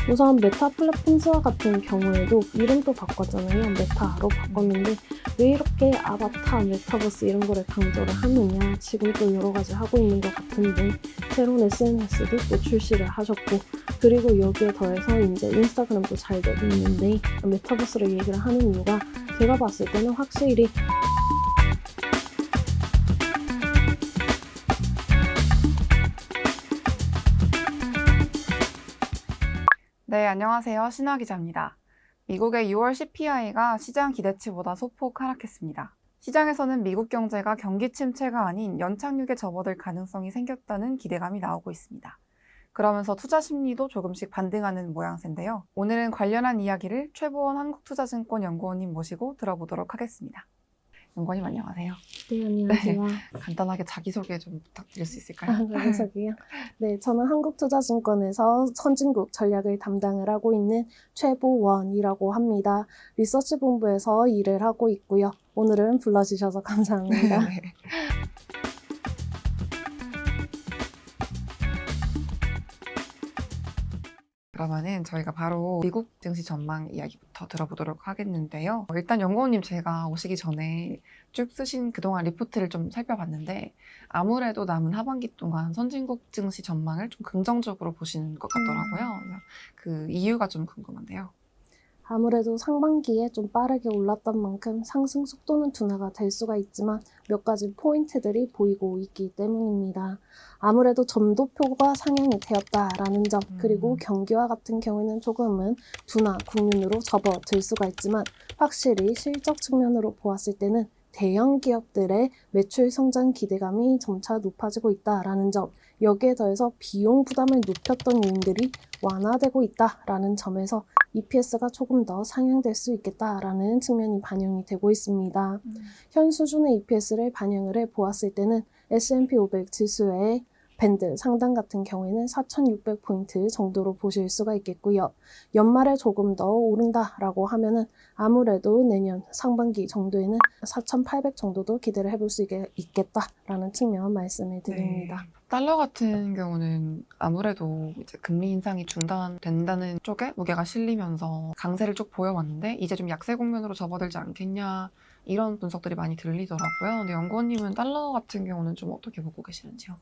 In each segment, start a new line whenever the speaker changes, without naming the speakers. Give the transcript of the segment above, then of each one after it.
우선 메타 플랫폼스와 같은 경우에도 이름도 바꿨잖아요. 메타로 바꿨는데 왜 이렇게 아바타, 메타버스 이런 거를 강조를 하느냐. 지금 또 여러 가지 하고 있는 것 같은데 새로운 SNS도 또 출시를 하셨고 그리고 여기에 더해서 이제 인스타그램도 잘 되고 있는데 메타버스를 얘기를 하는 이유가 제가 봤을 때는 확실히
네, 안녕하세요. 신화 기자입니다. 미국의 6월 CPI가 시장 기대치보다 소폭 하락했습니다. 시장에서는 미국 경제가 경기 침체가 아닌 연착륙에 접어들 가능성이 생겼다는 기대감이 나오고 있습니다. 그러면서 투자 심리도 조금씩 반등하는 모양새인데요. 오늘은 관련한 이야기를 최보원 한국투자증권 연구원님 모시고 들어보도록 하겠습니다. 연구원님 안녕하세요.
네, 안녕하세요.
간단하게 자기소개 좀 부탁드릴 수 있을까요?
여기서기요. 네, 저는 한국투자증권에서 선진국 전략을 담당을 하고 있는 최보원이라고 합니다. 리서치 본부에서 일을 하고 있고요. 오늘은 불러주셔서 감사합니다.
네. 그러면은 저희가 바로 미국 증시 전망 이야기부터 들어보도록 하겠는데요. 일단 연구원님 제가 오시기 전에 쭉 쓰신 그동안 리포트를 좀 살펴봤는데 아무래도 남은 하반기 동안 선진국 증시 전망을 좀 긍정적으로 보시는 것 같더라고요. 그 이유가 좀 궁금한데요.
아무래도 상반기에 좀 빠르게 올랐던 만큼 상승 속도는 둔화가 될 수가 있지만 몇 가지 포인트들이 보이고 있기 때문입니다. 아무래도 점도표가 상향이 되었다라는 점, 그리고 경기와 같은 경우에는 조금은 둔화 국면으로 접어들 수가 있지만 확실히 실적 측면으로 보았을 때는 대형 기업들의 매출 성장 기대감이 점차 높아지고 있다라는 점, 여기에 더해서 비용 부담을 높였던 요인들이 완화되고 있다라는 점에서 EPS가 조금 더 상향될 수 있겠다라는 측면이 반영이 되고 있습니다. 현 수준의 EPS를 반영을 해보았을 때는 S&P 500 지수의 밴드 상단 같은 경우에는 4,600포인트 정도로 보실 수가 있겠고요. 연말에 조금 더 오른다라고 하면은 아무래도 내년 상반기 정도에는 4,800 정도도 기대를 해볼 수 있겠다라는 측면 말씀을 드립니다.
네. 달러 같은 경우는 아무래도 이제 금리 인상이 중단된다는 쪽에 무게가 실리면서 강세를 쭉 보여왔는데 이제 좀 약세 국면으로 접어들지 않겠냐 이런 분석들이 많이 들리더라고요. 근데 연구원님은 달러 같은 경우는 좀 어떻게 보고 계시는지요?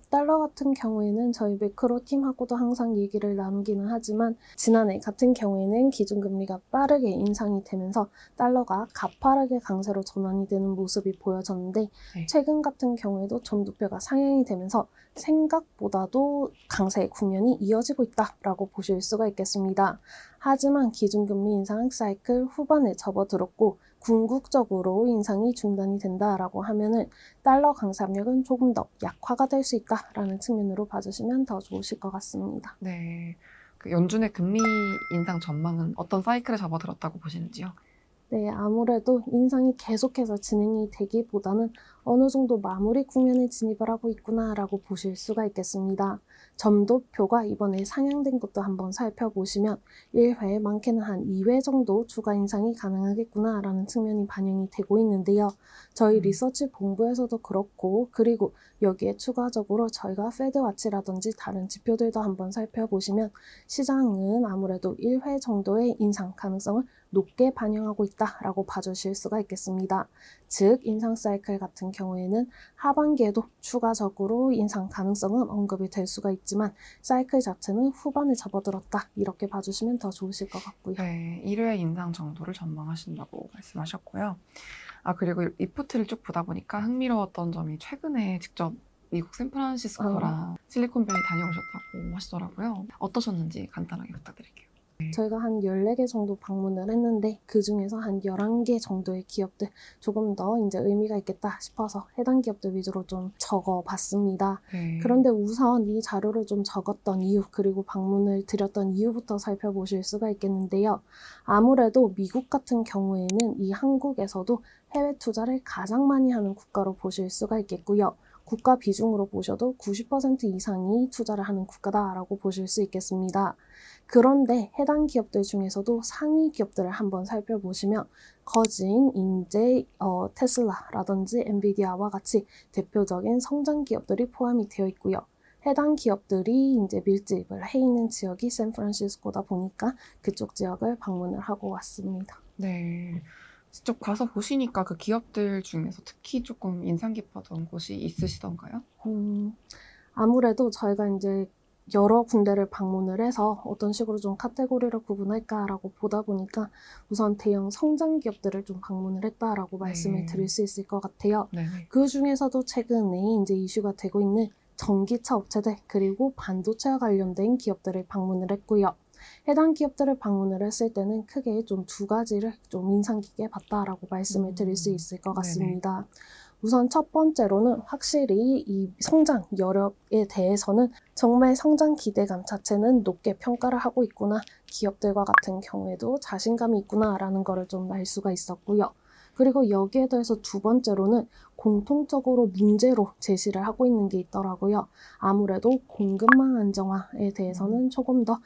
달러 같은 경우에는 저희 매크로 팀하고도 항상 얘기를 나누기는 하지만 지난해 같은 경우에는 기준금리가 빠르게 인상이 되면서 달러가 가파르게 강세로 전환이 되는 모습이 보여졌는데
네.
최근 같은 경우에도 점도표가 상향이 되면서 생각보다도 강세 국면이 이어지고 있다라고 보실 수가 있겠습니다. 하지만 기준금리 인상 사이클 후반에 접어들었고 궁극적으로 인상이 중단이 된다라고 하면은 달러 강세압력은 조금 더 약화가 될 수 있다라는 측면으로 봐주시면 더 좋으실 것 같습니다.
네. 그 연준의 금리 인상 전망은 어떤 사이클에 접어들었다고 보시는지요?
네, 아무래도 인상이 계속해서 진행이 되기보다는 어느 정도 마무리 국면에 진입을 하고 있구나라고 보실 수가 있겠습니다. 점도표가 이번에 상향된 것도 한번 살펴보시면 1회, 많게는 한 2회 정도 추가 인상이 가능하겠구나라는 측면이 반영이 되고 있는데요. 저희 리서치 본부에서도 그렇고 그리고 여기에 추가적으로 저희가 패드와치라든지 다른 지표들도 한번 살펴보시면 시장은 아무래도 1회 정도의 인상 가능성을 높게 반영하고 있다라고 봐주실 수가 있겠습니다. 즉 인상 사이클 같은 경우에는 하반기에도 추가적으로 인상 가능성은 언급이 될 수가 있지만 사이클 자체는 후반에 접어들었다 이렇게 봐주시면 더 좋으실 것 같고요.
네, 1회 인상 정도를 전망하신다고 말씀하셨고요. 그리고 리포트를 쭉 보다 보니까 흥미로웠던 점이 최근에 직접 미국 샌프란시스코랑 실리콘밸리 다녀오셨다고 하시더라고요. 어떠셨는지 간단하게 부탁드릴게요.
저희가 한 14개 정도 방문을 했는데 그 중에서 한 11개 정도의 기업들 조금 더 이제 의미가 있겠다 싶어서 해당 기업들 위주로 좀 적어봤습니다.
네.
그런데 우선 이 자료를 좀 적었던 이유 그리고 방문을 드렸던 이유부터 살펴보실 수가 있겠는데요. 아무래도 미국 같은 경우에는 이 한국에서도 해외 투자를 가장 많이 하는 국가로 보실 수가 있겠고요. 국가 비중으로 보셔도 90% 이상이 투자를 하는 국가다라고 보실 수 있겠습니다. 그런데 해당 기업들 중에서도 상위 기업들을 한번 살펴보시면 거진 인제 테슬라라든지 엔비디아와 같이 대표적인 성장 기업들이 포함이 되어 있고요. 해당 기업들이 이제 밀집을 해 있는 지역이 샌프란시스코다 보니까 그쪽 지역을 방문을 하고 왔습니다.
네. 직접 가서 보시니까 그 기업들 중에서 특히 조금 인상 깊었던 곳이 있으시던가요?
아무래도 저희가 이제 여러 군데를 방문을 해서 어떤 식으로 좀 카테고리를 구분할까라고 보다 보니까 우선 대형 성장 기업들을 좀 방문을 했다라고 말씀을 드릴 수 있을 것 같아요.
네네.
그 중에서도 최근에 이제 이슈가 되고 있는 전기차 업체들 그리고 반도체와 관련된 기업들을 방문을 했고요. 해당 기업들을 방문을 했을 때는 크게 좀 두 가지를 좀 인상 깊게 봤다라고 말씀을 드릴 수 있을 것 같습니다. 우선 첫 번째로는 확실히 이 성장 여력에 대해서는 정말 성장 기대감 자체는 높게 평가를 하고 있구나, 기업들과 같은 경우에도 자신감이 있구나라는 거를 좀 알 수가 있었고요. 그리고 여기에 더해서 두 번째로는 공통적으로 문제로 제시를 하고 있는 게 있더라고요. 아무래도 공급망 안정화에 대해서는 조금 더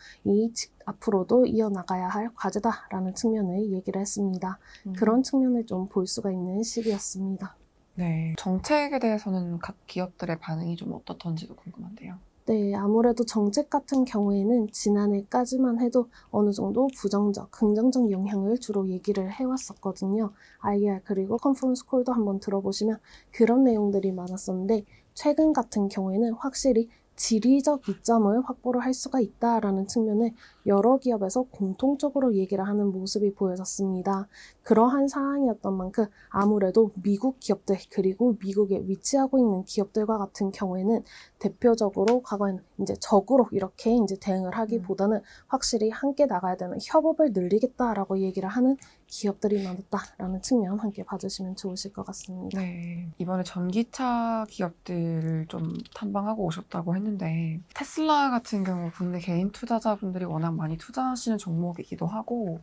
앞으로도 이어나가야 할 과제다라는 측면을 얘기를 했습니다. 그런 측면을 좀 볼 수가 있는 시기였습니다.
네. 정책에 대해서는 각 기업들의 반응이 좀 어떻던지도 궁금한데요.
네, 아무래도 정책 같은 경우에는 지난해까지만 해도 어느 정도 부정적, 긍정적 영향을 주로 얘기를 해왔었거든요. IR 그리고 컨퍼런스 콜도 한번 들어보시면 그런 내용들이 많았었는데 최근 같은 경우에는 확실히 지리적 이점을 확보를 할 수가 있다라는 측면을 여러 기업에서 공통적으로 얘기를 하는 모습이 보여졌습니다. 그러한 상황이었던 만큼 아무래도 미국 기업들 그리고 미국에 위치하고 있는 기업들과 같은 경우에는 대표적으로 과거에는 이제 적으로 이렇게 이제 대응을 하기보다는 확실히 함께 나가야 되는 협업을 늘리겠다라고 얘기를 하는 기업들이 많았다라는 측면 함께 봐주시면 좋으실 것 같습니다.
네. 이번에 전기차 기업들을 좀 탐방하고 오셨다고 했는데 테슬라 같은 경우 국내 개인 투자자분들이 워낙 많이 투자하시는 종목이기도 하고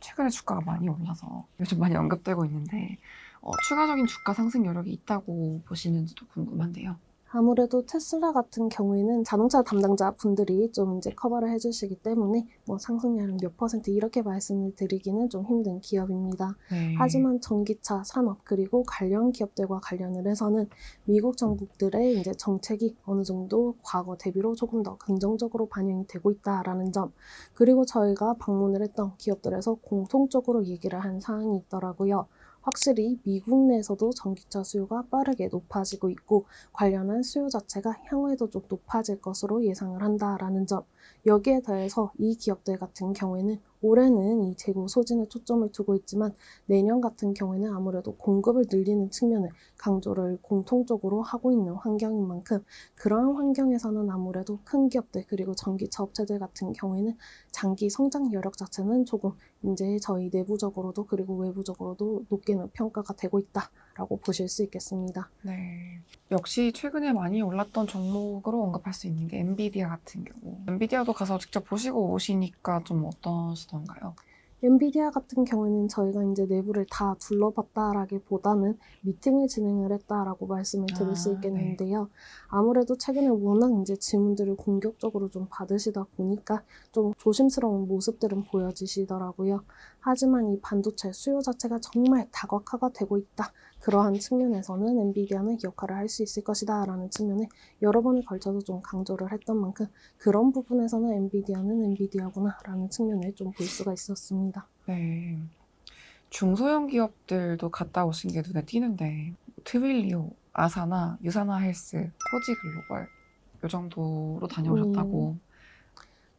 최근에 주가가 많이 올라서 요즘 많이 언급되고 있는데 추가적인 주가 상승 여력이 있다고 보시는지도 궁금한데요.
아무래도 테슬라 같은 경우에는 자동차 담당자 분들이 좀 이제 커버를 해주시기 때문에 뭐 상승률은 몇 퍼센트 이렇게 말씀을 드리기는 좀 힘든 기업입니다.
네.
하지만 전기차 산업 그리고 관련 기업들과 관련을 해서는 미국 정부들의 이제 정책이 어느 정도 과거 대비로 조금 더 긍정적으로 반영이 되고 있다라는 점, 그리고 저희가 방문을 했던 기업들에서 공통적으로 얘기를 한 사항이 있더라고요. 확실히 미국 내에서도 전기차 수요가 빠르게 높아지고 있고 관련한 수요 자체가 향후에도 좀 높아질 것으로 예상을 한다라는 점, 여기에 더해서 이 기업들 같은 경우에는 올해는 이 재고 소진에 초점을 두고 있지만 내년 같은 경우에는 아무래도 공급을 늘리는 측면을 강조를 공통적으로 하고 있는 환경인 만큼 그러한 환경에서는 아무래도 큰 기업들 그리고 전기차 업체들 같은 경우에는 장기 성장 여력 자체는 조금 이제 저희 내부적으로도 그리고 외부적으로도 높게는 평가가 되고 있다라고 보실 수 있겠습니다.
네. 역시 최근에 많이 올랐던 종목으로 언급할 수 있는 게 엔비디아 같은 경우. 엔비디아도 가서 직접 보시고 오시니까 좀 어떠시던가요?
엔비디아 같은 경우에는 저희가 이제 내부를 다 둘러봤다라기보다는 미팅을 진행을 했다라고 말씀을 드릴 수 있겠는데요. 아무래도 최근에 워낙 이제 질문들을 공격적으로 좀 받으시다 보니까 좀 조심스러운 모습들은 보여지시더라고요. 하지만 이 반도체 수요 자체가 정말 다각화가 되고 있다. 그러한 측면에서는 엔비디아는 역할을 할 수 있을 것이다 라는 측면에 여러 번에 걸쳐서 좀 강조를 했던 만큼 그런 부분에서는 엔비디아는 엔비디아구나 라는 측면을 좀 볼 수가 있었습니다.
네. 중소형 기업들도 갔다 오신 게 눈에 띄는데 트윌리오, 아사나, 유사나 헬스, 코지 글로벌 이 정도로 다녀오셨다고.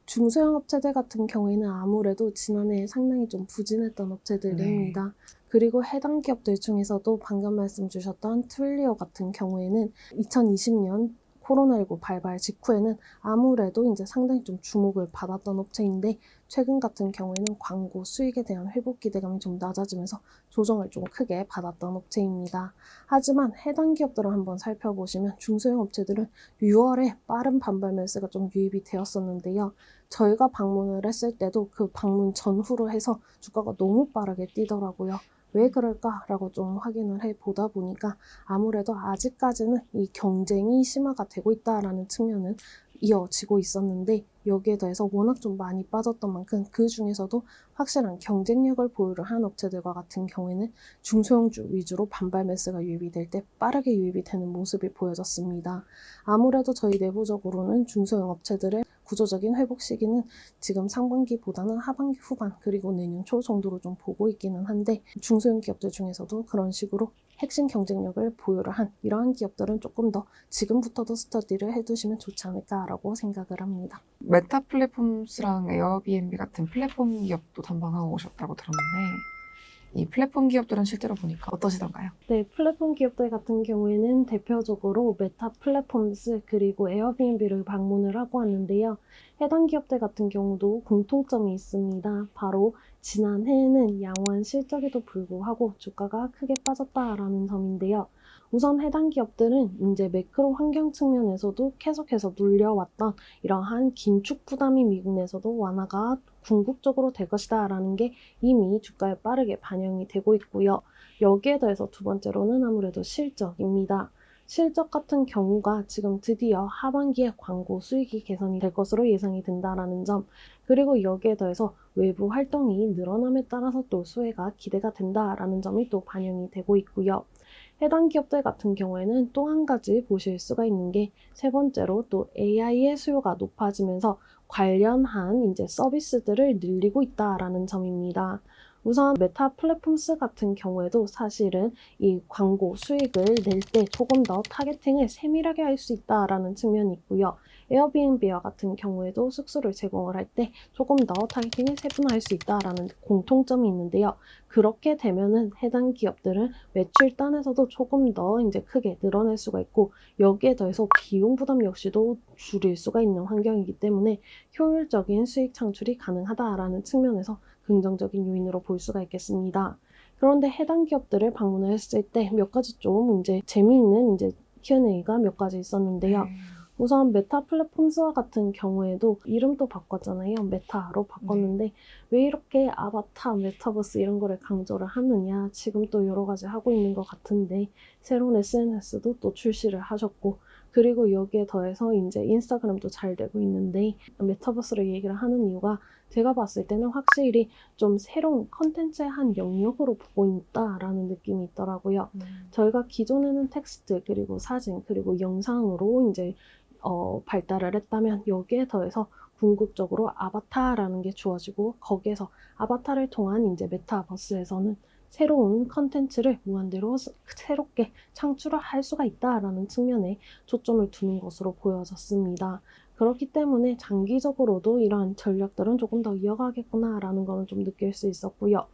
중소형 업체들 같은 경우에는 아무래도 지난해 상당히 좀 부진했던 업체들입니다. 그리고 해당 기업들 중에서도 방금 말씀 주셨던 트윌리오 같은 경우에는 2020년 코로나19 발발 직후에는 아무래도 이제 상당히 좀 주목을 받았던 업체인데 최근 같은 경우에는 광고 수익에 대한 회복 기대감이 좀 낮아지면서 조정을 좀 크게 받았던 업체입니다. 하지만 해당 기업들을 한번 살펴보시면 중소형 업체들은 6월에 빠른 반발 매수가 좀 유입이 되었었는데요. 저희가 방문을 했을 때도 그 방문 전후로 해서 주가가 너무 빠르게 뛰더라고요. 왜 그럴까라고 좀 확인을 해보다 보니까 아무래도 아직까지는 이 경쟁이 심화가 되고 있다라는 측면은 이어지고 있었는데 여기에 더해서 워낙 좀 많이 빠졌던 만큼 그 중에서도 확실한 경쟁력을 보유를 한 업체들과 같은 경우에는 중소형주 위주로 반발 매수가 유입이 될 때 빠르게 유입이 되는 모습이 보여졌습니다. 아무래도 저희 내부적으로는 중소형 업체들의 구조적인 회복 시기는 지금 상반기보다는 하반기 후반 그리고 내년 초 정도로 좀 보고 있기는 한데 중소형 기업들 중에서도 그런 식으로 핵심 경쟁력을 보유를 한 이러한 기업들은 조금 더 지금부터도 스터디를 해두시면 좋지 않을까라고 생각을 합니다.
메타 플랫폼스랑 에어비앤비 같은 플랫폼 기업도 담당하고 오셨다고 들었는데 이 플랫폼 기업들은 실제로 보니까 어떠시던가요?
네, 플랫폼 기업들 같은 경우에는 대표적으로 메타 플랫폼스 그리고 에어비앤비를 방문을 하고 왔는데요. 해당 기업들 같은 경우도 공통점이 있습니다. 바로 지난해에는 양호한 실적에도 불구하고 주가가 크게 빠졌다라는 점인데요. 우선 해당 기업들은 이제 매크로 환경 측면에서도 계속해서 눌려왔던 이러한 긴축 부담이 미국 내에서도 완화가 궁극적으로 될 것이다 라는 게 이미 주가에 빠르게 반영이 되고 있고요. 여기에 더해서 두 번째로는 아무래도 실적입니다. 실적 같은 경우가 지금 드디어 하반기에 광고 수익이 개선이 될 것으로 예상이 된다라는 점, 그리고 여기에 더해서 외부 활동이 늘어남에 따라서 또 수혜가 기대가 된다라는 점이 또 반영이 되고 있고요. 해당 기업들 같은 경우에는 또 한 가지 보실 수가 있는 게 세 번째로 또 AI의 수요가 높아지면서 관련한 이제 서비스들을 늘리고 있다라는 점입니다. 우선 메타 플랫폼스 같은 경우에도 사실은 이 광고 수익을 낼 때 조금 더 타겟팅을 세밀하게 할 수 있다라는 측면이 있고요. 에어비앤비와 같은 경우에도 숙소를 제공을 할 때 조금 더 타겟팅을 세분화할 수 있다라는 공통점이 있는데요. 그렇게 되면은 해당 기업들은 매출단에서도 조금 더 이제 크게 늘어날 수가 있고 여기에 더해서 비용 부담 역시도 줄일 수가 있는 환경이기 때문에 효율적인 수익 창출이 가능하다라는 측면에서 긍정적인 요인으로 볼 수가 있겠습니다. 그런데 해당 기업들을 방문을 했을 때 몇 가지 좀 이제 재미있는 이제 Q&A가 몇 가지 있었는데요. 우선 메타 플랫폼스와 같은 경우에도 이름도 바꿨잖아요. 메타로 바꿨는데 왜 이렇게 아바타, 메타버스 이런 거를 강조를 하느냐. 지금 또 여러 가지 하고 있는 것 같은데 새로운 SNS도 또 출시를 하셨고 그리고 여기에 더해서 이제 인스타그램도 잘 되고 있는데 메타버스를 얘기를 하는 이유가 제가 봤을 때는 확실히 좀 새로운 컨텐츠의 한 영역으로 보고 있다라는 느낌이 있더라고요. 저희가 기존에는 텍스트 그리고 사진 그리고 영상으로 이제 발달을 했다면 여기에 더해서 궁극적으로 아바타라는 게 주어지고 거기에서 아바타를 통한 이제 메타버스에서는 새로운 컨텐츠를 무한대로 새롭게 창출을 할 수가 있다라는 측면에 초점을 두는 것으로 보여졌습니다. 그렇기 때문에 장기적으로도 이러한 전략들은 조금 더 이어가겠구나라는 거는 좀 느낄 수 있었고요.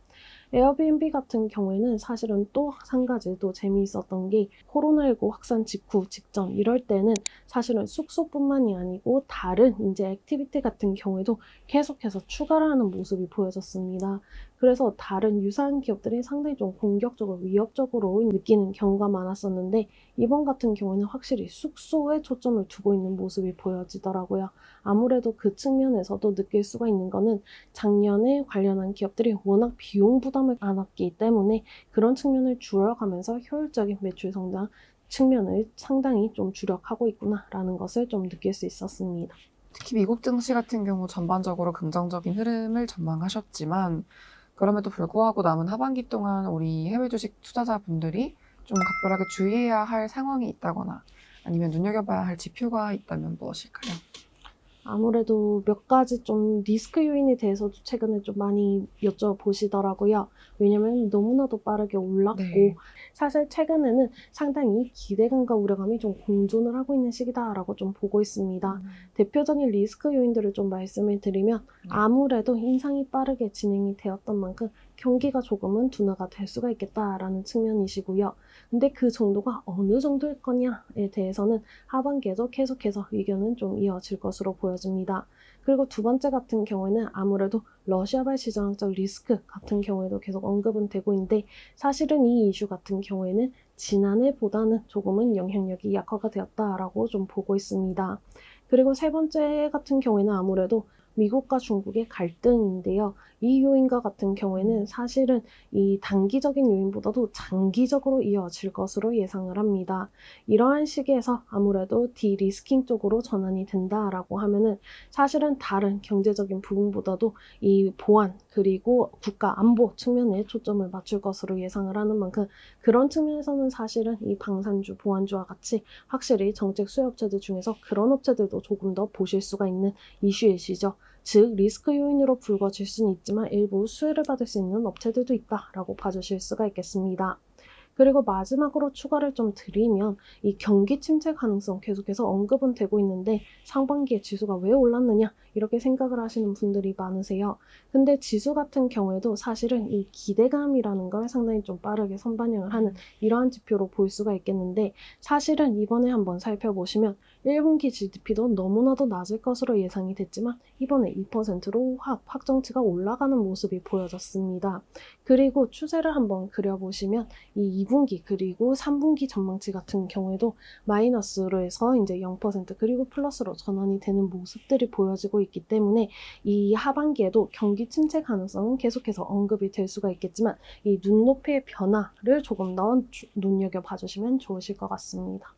에어비앤비 같은 경우에는 사실은 또 한 가지 또 재미있었던 게 코로나19 확산 직전 이럴 때는 사실은 숙소뿐만이 아니고 다른 이제 액티비티 같은 경우에도 계속해서 추가를 하는 모습이 보여졌습니다. 그래서 다른 유사한 기업들이 상당히 좀 공격적으로 위협적으로 느끼는 경우가 많았었는데 이번 같은 경우에는 확실히 숙소에 초점을 두고 있는 모습이 보여지더라고요. 아무래도 그 측면에서도 느낄 수가 있는 거는 작년에 관련한 기업들이 워낙 비용 부담을 안았기 때문에 그런 측면을 줄여가면서 효율적인 매출 성장 측면을 상당히 좀 주력하고 있구나라는 것을 좀 느낄 수 있었습니다.
특히 미국 증시 같은 경우 전반적으로 긍정적인 흐름을 전망하셨지만 그럼에도 불구하고 남은 하반기 동안 우리 해외 주식 투자자분들이 좀 각별하게 주의해야 할 상황이 있다거나 아니면 눈여겨봐야 할 지표가 있다면 무엇일까요?
아무래도 몇 가지 좀 리스크 요인에 대해서도 최근에 좀 많이 여쭤보시더라고요. 왜냐면 너무나도 빠르게 올랐고
네.
사실 최근에는 상당히 기대감과 우려감이 좀 공존을 하고 있는 시기다라고 좀 보고 있습니다. 대표적인 리스크 요인들을 좀 말씀을 드리면 아무래도 인상이 빠르게 진행이 되었던 만큼 경기가 조금은 둔화가 될 수가 있겠다라는 측면이시고요. 근데 그 정도가 어느 정도일 거냐에 대해서는 하반기에도 계속해서 의견은 좀 이어질 것으로 보여집니다. 그리고 두 번째 같은 경우에는 아무래도 러시아발 시장학적 리스크 같은 경우에도 계속 언급은 되고 있는데 사실은 이 이슈 같은 경우에는 지난해보다는 조금은 영향력이 약화가 되었다라고 좀 보고 있습니다. 그리고 세 번째 같은 경우에는 아무래도 미국과 중국의 갈등인데요. 이 요인과 같은 경우에는 사실은 이 단기적인 요인보다도 장기적으로 이어질 것으로 예상을 합니다. 이러한 시기에서 아무래도 디리스킹 쪽으로 전환이 된다라고 하면은 사실은 다른 경제적인 부분보다도 이 보안 그리고 국가 안보 측면에 초점을 맞출 것으로 예상을 하는 만큼 그런 측면에서는 사실은 이 방산주, 보안주와 같이 확실히 정책 수혜업체들 중에서 그런 업체들도 조금 더 보실 수가 있는 이슈이시죠. 즉 리스크 요인으로 불거질 수는 있지만 일부 수혜를 받을 수 있는 업체들도 있다라고 봐주실 수가 있겠습니다. 그리고 마지막으로 추가를 좀 드리면 이 경기 침체 가능성 계속해서 언급은 되고 있는데 상반기에 지수가 왜 올랐느냐 이렇게 생각을 하시는 분들이 많으세요. 근데 지수 같은 경우에도 사실은 이 기대감이라는 걸 상당히 좀 빠르게 선반영을 하는 이러한 지표로 볼 수가 있겠는데 사실은 이번에 한번 살펴보시면 1분기 GDP도 너무나도 낮을 것으로 예상이 됐지만 이번에 2%로 확정치가 올라가는 모습이 보여졌습니다. 그리고 추세를 한번 그려보시면 이 2분기 그리고 3분기 전망치 같은 경우에도 마이너스로 해서 이제 0% 그리고 플러스로 전환이 되는 모습들이 보여지고 있기 때문에 이 하반기에도 경기 침체 가능성은 계속해서 언급이 될 수가 있겠지만 이 눈높이의 변화를 조금 더 눈여겨봐 주시면 좋으실 것 같습니다.